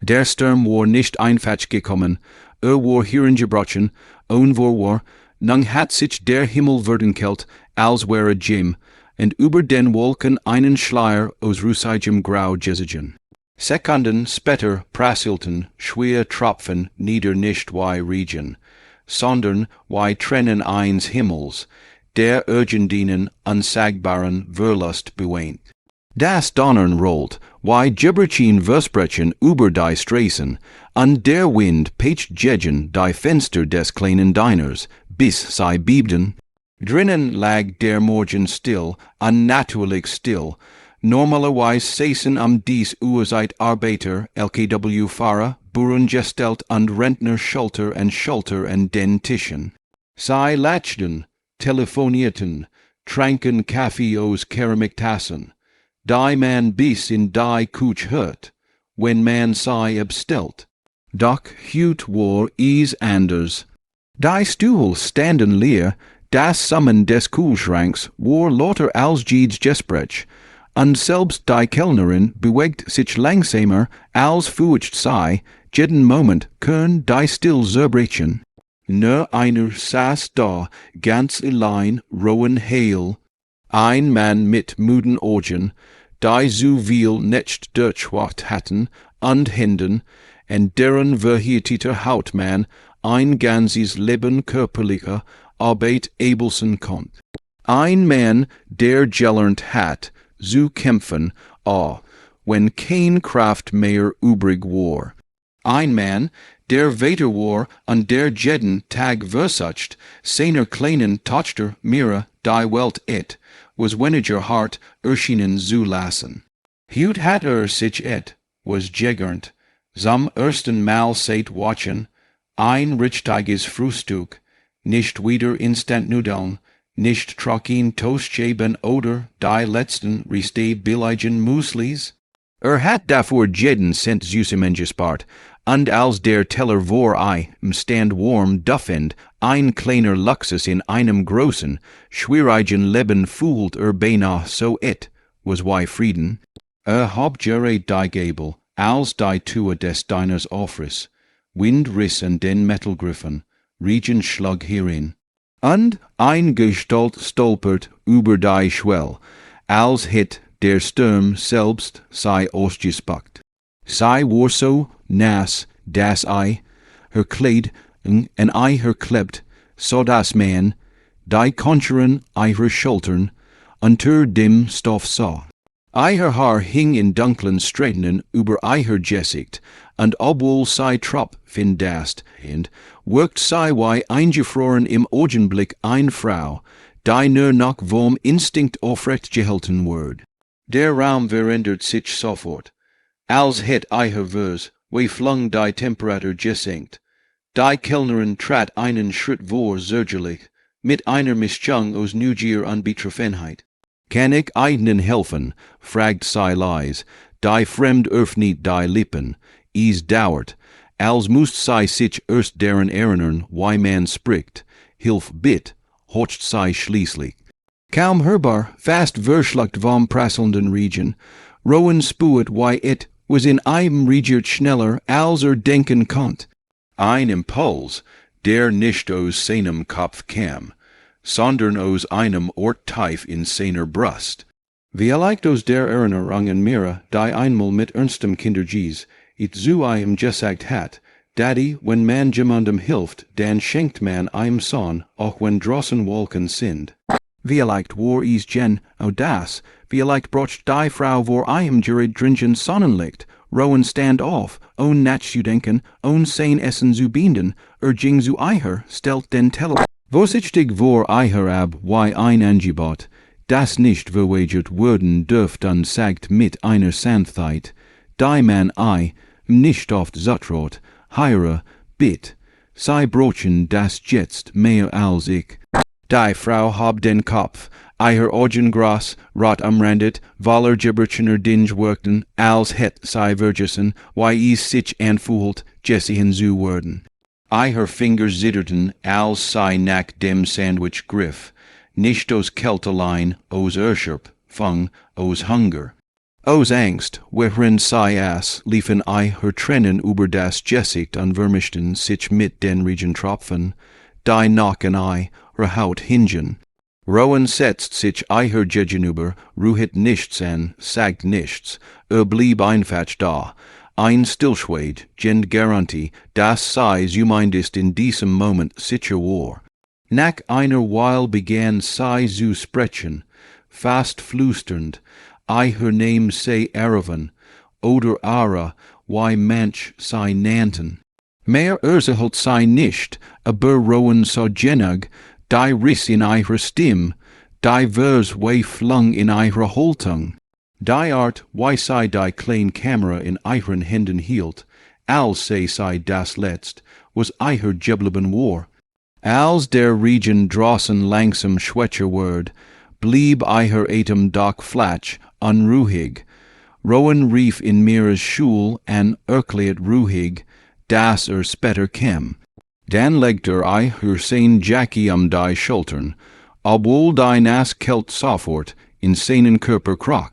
Der Sturm war nicht einfach gekommen, war hereingebrochen, war, nang hat sich der Himmel werden kelt, als wäre Jim, und über den Wolken einen Schleier aus rußigem Grau gesiegen. Sekunden später prasselten schwere Tropfen nieder nicht wie Regen, sondern wie Tränen eines Himmels, der irgendeinen unsagbaren Wollust beweint. Das Donnern rollt, wie Gibberchen Versprechen über die Straßen, und der Wind peitscht gegen die Fenster des kleinen Diners, bis sie biebten. Drinnen lag der Morgen still, unnatürlich still. Normalerweise säßen dies Uhrzeit Arbeiter, LKW-Fahrer, Bauern gestellt und Rentner Schulter an den Tischen. Sie latschten, telefonierten, tranken Kaffee aus Keramiktassen. Die man bis in die Kuch hört, wenn man sie abstellt. Doch heut war es anders. Die Stuhl standen leer, das Summen des Kühlschranks war lauter als jedes Gespräch, und selbst die Kellnerin bewegt sich langsamer als furcht sei, jeden Moment können die still zerbrechen. Nur einer saß da, ganz allein, rohen heil, ein Mann mit müden Augen, die so viel nicht durchwacht hatten, und Händen, und deren verhärteter Hautmann ein ganzes Leben körperlicher Arbeit abelsen konnt. Ein Mann, der gelernt hat, zu kämpfen, wenn kein Kraft mehr übrig war. Ein Mann, der weiter war und der jeden Tag versucht, seiner kleinen Tochter Mira die Welt was weniger hart erschienen zu lassen. Heut hat sich was gegernt, zum ersten Mal seit Wochen, ein richtiges Frühstück, nicht wieder Instant-Nudeln, nicht trocken Toastscheiben oder die letzten reste billigen Müslis. Hat dafür jeden Cent Süßem gespart, und als der Teller vor im Stand warm duffend, ein kleiner Luxus in einem großen, schwierigen Leben fühlt beinahe so was wie Frieden. Hauptgerät die Gabel, als die Tür des Diners Offers, Wind riss an den Metallgriffen, Regen schlug hierin, und ein Gestalt stolpert über die Schwell, als der Sturm selbst sei ausgespackt. Sie war so nass, dass her Kleid en her klebt, so dass man die Konturen her Schultern unter dem Stoff sah. Her Haar hing in dunklen Strähnen über her Gesicht, und obwohl sie Tropfen dast, und wirkt sie wie eingefroren im Augenblick eine Frau, die nur noch vom Instinkt aufrecht gehalten wird. Der Raum verändert sich sofort. Als her Vers, wie flung die Temperatur gesenkt. Die Kellnerin trat einen Schritt vor zögerlich, mit einer Mischung aus Neugier und Betroffenheit. Kann ich Ihnen helfen? Fragt sie leise. Die Fremd öffnet die Lippen. Es dauert, als müsst sie sich erst daran erinnern, wie man spricht. Hilf bitt, hocht sie schließlich. Kaum hörbar, fast verschluckt vom prasselnden Regen. Rowan spuet wie was in einem regiert schneller, als denken konnt. Ein Impuls, der nicht aus seinem Kopf kam, sondern aus einem Ort tief in seiner Brust. Vielleicht aus der Erinnerung an Mira, die einmal mit ernstem Kindergies, zu ihm gesagt hat, Daddy, wenn man jemandem hilft, dann schenkt man ihm Sonn, auch wenn draußen Wolken sind. Vielleicht war es das, vielleicht brocht die Frau vor ihm dringend Sonnenlicht, rohen stand auf, nachzudenken, sein Essen zu binden, ging zu stellt den Teller. Vorsichtig vor ab, wie ein Angebot, das nicht verweigert werden dürft und sagt mit einer Sanftheit, die man nicht oft zuttraut, heire, bitt, sei brochen das jetzt mehr als ich. Die Frau hab den Kopf, her Augen groß, rot umrandet, voller Gibberchener Dinge wirkten, als sei vergessen, wie es sich anfühlt, Jessihen zu werden. Her Finger zitterten, als sei nach dem Sandwich griff, nicht aus Kälte allein, aus Erschöpf, aus Hunger. O's Angst, wherein sei ass, liefen I her trennen über das Gesicht an vermischten sich mit den Regen tropfen, die knocken I her Haut hingen. Rowan setzt sich I her gegenüber, ruhit nichts an, sagt nichts, blieb einfach da, ein Stillschweig, gent Garantie, das sei du meintest in diesem Moment sicher war. Nach einer Weile begann sei zu sprechen, fast flüsternd, I her name sei erven, oder ara, why manch sei nannten. Mehr erzählt sei nicht, aber Rowan so genug, die riss in ihrer Stimme, die Vers way flung in ihrer Haltung. Die Art, why sei die kleine Kamera in ihren Händen hielt, als sei das letzt, was ihrer geblieben war. Als der Regen draußen langsam schwächer ward, blieb ihrer Atem doch flach, unruhig. Rowan rief in Mira's Schul an erklärt ruhig, dass später kam. Dan legte I her sein Jackie die Schultern, obwohl die Nass kelt sofort in seinen Körper kroch.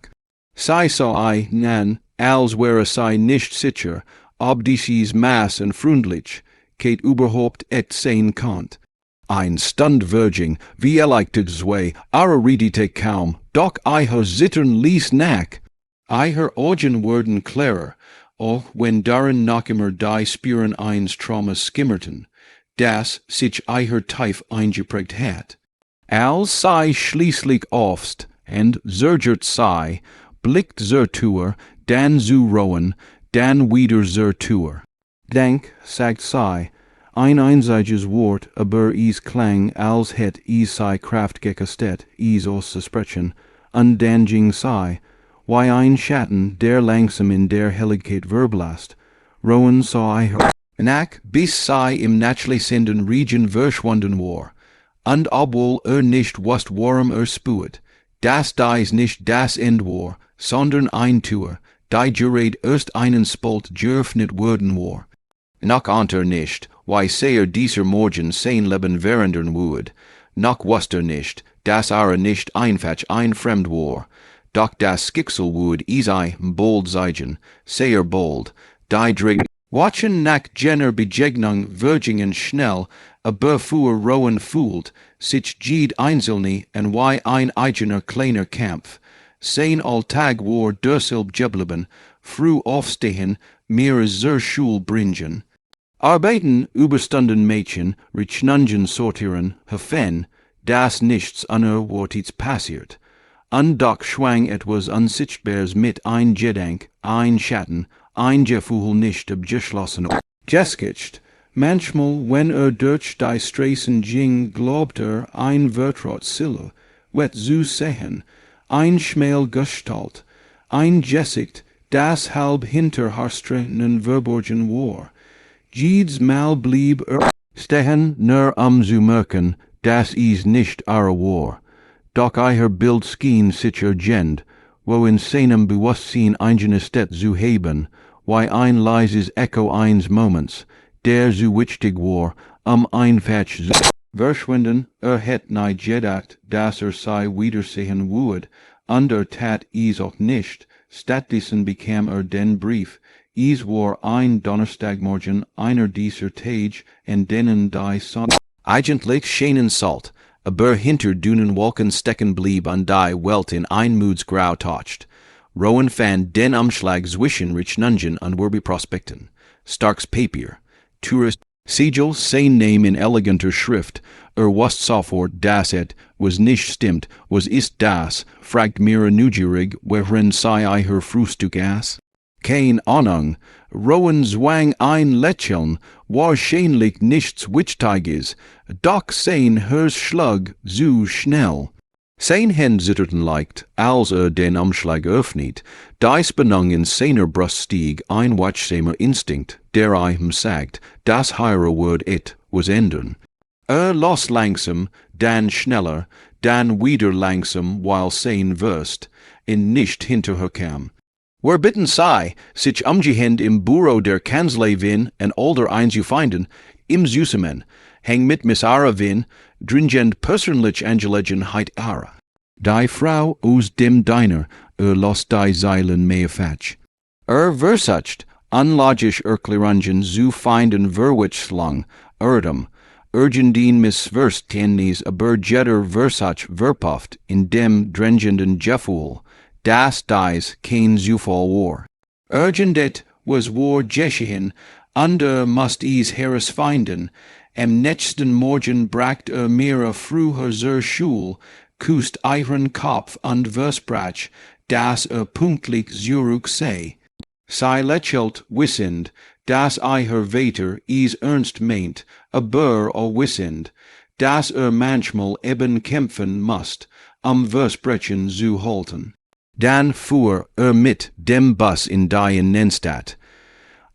Sei so I nan, als wäre sei nicht sicher, ob dieses Maß und freundlich, geht überhaupt et sein konnt. Ein Stundwürging, wie likte zwei, redete kaum, doch I her zittern ließ nach. I her Augen wurden klarer, auch wenn darin noch immer die Spuren eines Traumas skimmerten, das sich I her tief eingeprägt hat. Als sei schließlich aufst, und zergert sei, blickt Zertuer, dann zu Rowan, dann wieder Zertuer. Dank, sagt sei, ein einziges Wort, aber is klang, als het is sei Kraft gekostet, is aus sprechen, undanging sei, why ein Schatten, der langsam in der Helligkeit verblasst. Rowan saw I her. Nach, bis sei im natürlich senden Region verschwunden war, und obwohl nicht wusst warum spuet, das dies nicht das End war, sondern ein Tour, die gerät erst einen Spalt geöffnet worden war. Noch nicht, why sei dieser Morgen sein Leben verändern würde, noch wusst nicht, dass nicht einfach ein Fremd war, doch das Schicksal würde is bold sein, sehr bold, die dreht. Watchen nach jener Begegnung Virgingen schnell, aber für Rowan fühlt, sich jed einzelne und why ein eigener kleiner Kampf. Sein Alltag war derselb geblieben, früh aufstehen, mir zur Schul bringen. Arbeiten überstanden Mädchen, Rechnungen sortieren, helfen, das nichts unerwartetes passiert. Und doch schwang etwas Unsichtbares mit ein Gedank, ein Schatten, ein Gefühl nicht abgeschlossen. Geskicht, manchmal, wenn durch die Straßen ging, glaubt ein Vertraut Sille, wet zu sehen, ein schmäl Gestalt, ein Gesicht, das halb hinter Harstrennen verborgen war. Jedes Mal blieb stehen, nur zu merken, dass is nicht war. Doch ihr Bild schien sicher gend, wo in seinem Bewusstsein eingenistet zu haben, why ein leises Echo eines Moments, der so wichtig war, einfach zu verschwinden, het nie gedacht, dass sei wiedersehen würde, und tat is auch nicht, stattdessen bekam den Brief, is war ein Donnerstagmorgen einer dieser Tage, in denen die Sonne eigentlich scheinen sollt, aber hinter dünnen Wolken stecken blieb und die Welt in ein Moodsgrau toucht. Rowan fand den Umschlag zwischen Rechnungen und Werbeprospekten. Starks Papier. Tourist Siegel, sein Name in eleganter Schrift. Wusst sofort, dass was nicht stimmt, was ist das, fragt Mira neugierig, worin sei ihr Frühstück aß? Kein Ahnung. Rowan zwang ein Lächeln, wahrscheinlich nichts Wichtiges, doch sein Herz schlug zu schnell. Sein Händ zitterten leicht, als den Umschlag öffnet, die Spannung in seiner Brust stieg, ein wachsamer Instinkt, der ihm sagt, das heuere Wort was ändern. Las langsam, dann schneller, dann wieder langsam, weil sein Wurst in nicht hinterher kam. Wer bitten sei, sich umgehend im Büro der Kanzlei win en older eins zu finden, im Süßemen, häng mit Miss Ara win, dringend persönlich Angelegenheit Ara. Die Frau aus dem Diner, lost die Zeilen meefatch. Versucht, unlogisch erkläringen zu finden verwitschlang, urgendien missverständnis jeder Versach verpuft in dem drängenden Gefühl, das dies kein Zufall war. Urgendet was war geschehen, must is herausfinden, am nächsten Morgen bracht mir früher zur Schule, kust ihren Kopf und versprach, dass pünktlich zurück sei. Sie lächelt wissend, dass ihr Vater is ernst meint, aber wissend, dass manchmal eben kämpfen must, Versprechen zu halten. Dann fuhr mit dem Bus in die Nennstadt.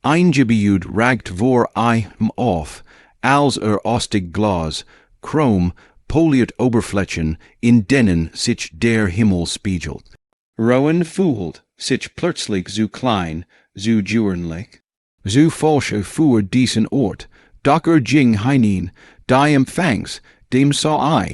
Eingebiut ragt vor auf, als ostig Glas, chrom, poliert Oberflächen, in denen sich der Himmel spiegelt. Rowan fühlt sich plötzlich zu klein, zu dürrenlich. Zu falsch für diesen Ort, doch ging hinein, die Empfangs, dem sah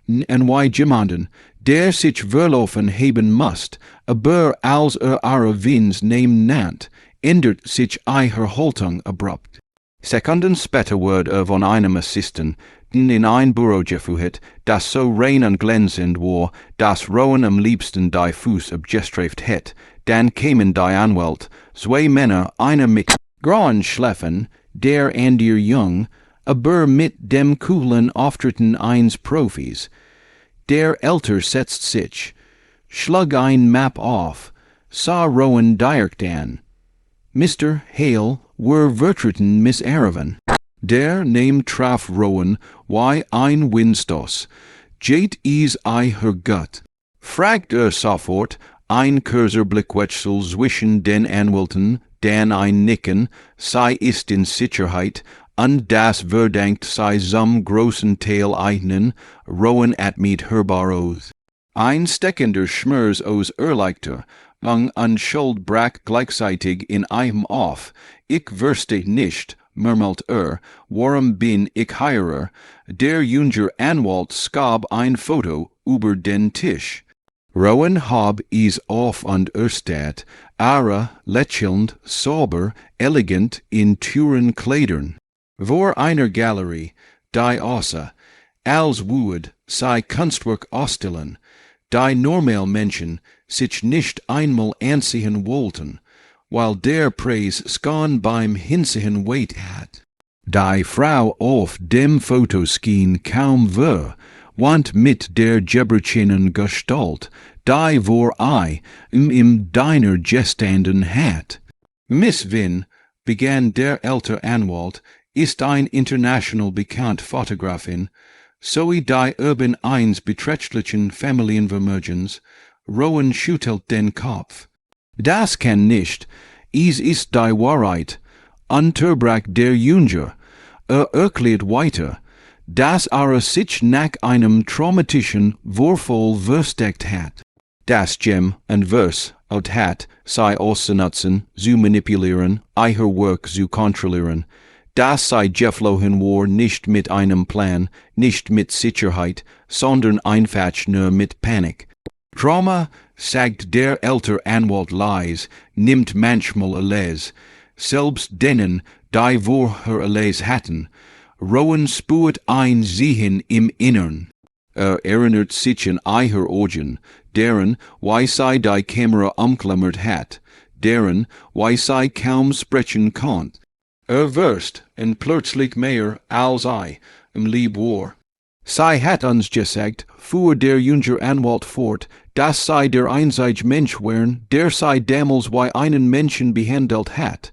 jemanden, der sich verlaufen haben must, aber als ihre Wins Namen nannt, ändert sich ihre Haltung abrupt. Sekunden später wurde von einem Assisten, in ein Büro geführt, das so rein und glänzend war, dass Rowan am liebsten die Fuß abgestraft hätt. Dann kämen die Anwalt, zwei Männer, einer mit grauen Schläfen, der andere jung, aber mit dem coolen Auftreten eines Profis. Der Älter setzt sich, schlug ein Map auf, sah Rowan direkt an. Mr. Hale were vertreten Miss Aravan. Der Name traf Rowan, ein Winstos, jet is her gut. Fragt sofort, ein kurzer Blickwechsel zwischen den Anwälten, dann ein Nicken, sei ist in Sicherheit, und das verdankt sei zum großen Teil eignen, Rowan admit hörbar aus. Ein steckender Schmerz aus Erleichter, und Schuld brach gleichzeitig in einem auf, ich wüsste nicht, murmelt warum bin ich hier? Der Junger Anwalt schob ein Foto über den Tisch. Rowan hab is auf und erstat, lächelnd, sauber, elegant in Türen Kleidern. Vor einer Galerie, die außer, als wued, sei Kunstwerk ausstellen, die normal Menschen sich nicht einmal ansehen wollten, weil der Preis schon beim Hinsehen weit hat. Die Frau auf dem Foto schien kaum ver, want mit der Geberchenen Gestalt, die vor im Diner gestanden hat. Miss Wynn, begann der ältere Anwalt, ist ein international bekannt Fotografin, sowie die urban eins beträchtlichen Familienvermögens. Rowan schüttelt den Kopf. Das kann nicht, es ist die Wahrheit, unterbrach der Junger, erklärt weiter, dass sich nach einem traumatischen Vorfall versteckt hat. Das Gem und Vers hat, sei auszunutzen, zu manipulieren, ihr Werk zu kontrollieren. Das sei geflohen war nicht mit einem Plan, nicht mit Sicherheit, sondern einfach nur mit Panik. Trauma, sagt der ältere Anwalt leis, nimmt manchmal alles, selbst denen, die vorher alles hatten. Rowan spürt ein Sehen im Innern. Erinnert sich an ihr Augen, deren, wie sie die Kamera umklammert hat, deren, wie sie kaum sprechen konnt. Wirst, und plötzlich mehr als im Lieb war. Sie hat uns gesagt, fuhr der Junger Anwalt fort, dass sei der einzige Mensch wären, der sei damals wie einen Menschen behandelt hat.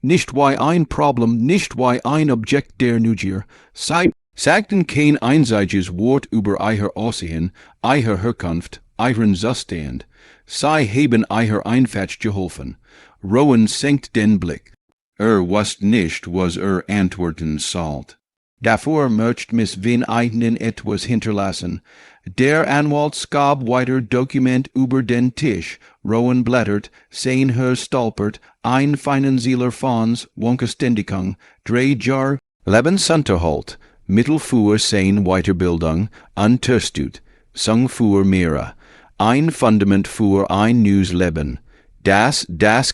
Nicht wie ein Problem, nicht wie ein Objekt der Neugier. Sie sagten kein einziges Wort über ihr Aussehen, ihre Herkunft, ihren Zustand. Sie haben ihr einfach geholfen. Rowan senkt den Blick. Wusst nicht, was antworten sollt. Davor möcht Miss Wynn eigenen etwas hinterlassen. Der Anwalt schob weiter Dokument über den Tisch. Rowan blättert, sehen stolpert, ein finanzieller Fonds, Wohnkostendigung, 3 Jahr, Lebensunterhalt, Mittelfuhr sehen Weiterbildung, unterstützt, Sung für Mira. Ein Fundament für ein neues Leben. Das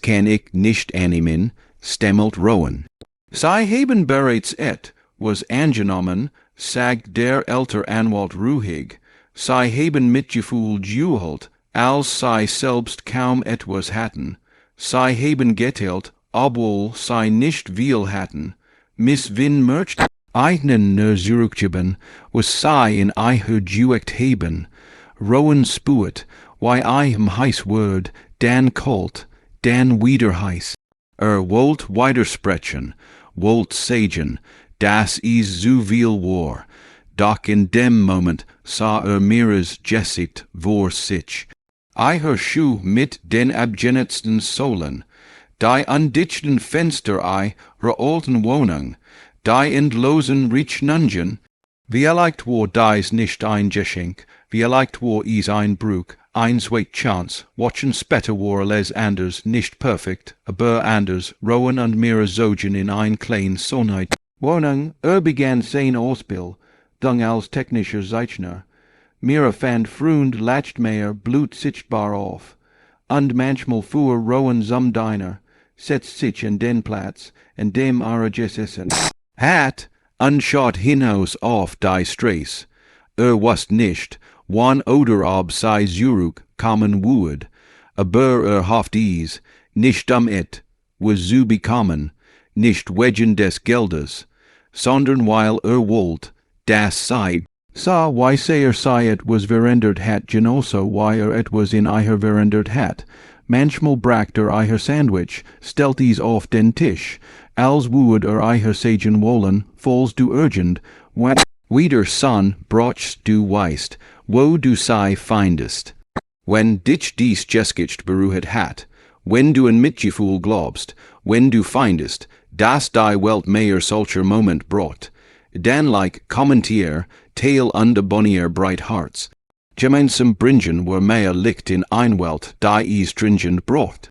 kann ich nicht annehmen, stammelt Rowan. Sie haben bereits was angenommen, sagt der älter Anwalt ruhig. Sie haben Mitgefühl geholt, als sie selbst kaum etwas hatten. Sie haben geteilt, obwohl sie nicht viel hatten. Miss Win möchte einen nur zurückgeben, was sie in ihr gejuckt haben. Rowan spuet, why heiß word, dan kalt, dan wieder heiß. Wollt widersprechen, wollt sagen, das is zu viel war. Doch in dem Moment sah mires Gesicht vor sich. Ihr Schuh mit den abgenetsten Sohlen, die undichten Fenster ihrer alten Wohnung, die endlosen Richtungen, vielleicht war dies nicht ein Geschenk, vielleicht war es ein Bruch, ein zweite Chance, watchen später war les anders nicht perfekt, aber anders, Rowan und mir zogen in ein klein Sonheit. Wohnung, begann sein Ausbildung, als technischer Zeichner. Mir fand Freund leicht mehr Blut sichtbar auf, und manchmal fuhr Rowan zum Diner, setzt sich in den Platz, in dem gesessen hat, und schaut hinaus auf die Straße. Wusst nicht, wann oder ob sei zurück kommen würde, aber hofft dies, nicht was zu bekommen, nicht wegen des Geldes, sondern weil wollt, das sei. Why sei was verändert hat genauso why etwas in ihr verändert hat. Manchmal bracht ihr Sandwich, stellt dies auf den Tisch, als würd ihr sagen wollen, falls du urgent, wieder Son brauchst du weißt, wo du sei findest. Wenn dich dies Geschichte beruhet hat, wenn du in Mitgefühl glaubst, wenn du findest, dass die Welt mehr solcher Moment braucht, dann kommentier, teil und abonnier breit Hearts. Gemeinsam bringen wir mehr Licht in ein Welt, die es dringend braucht.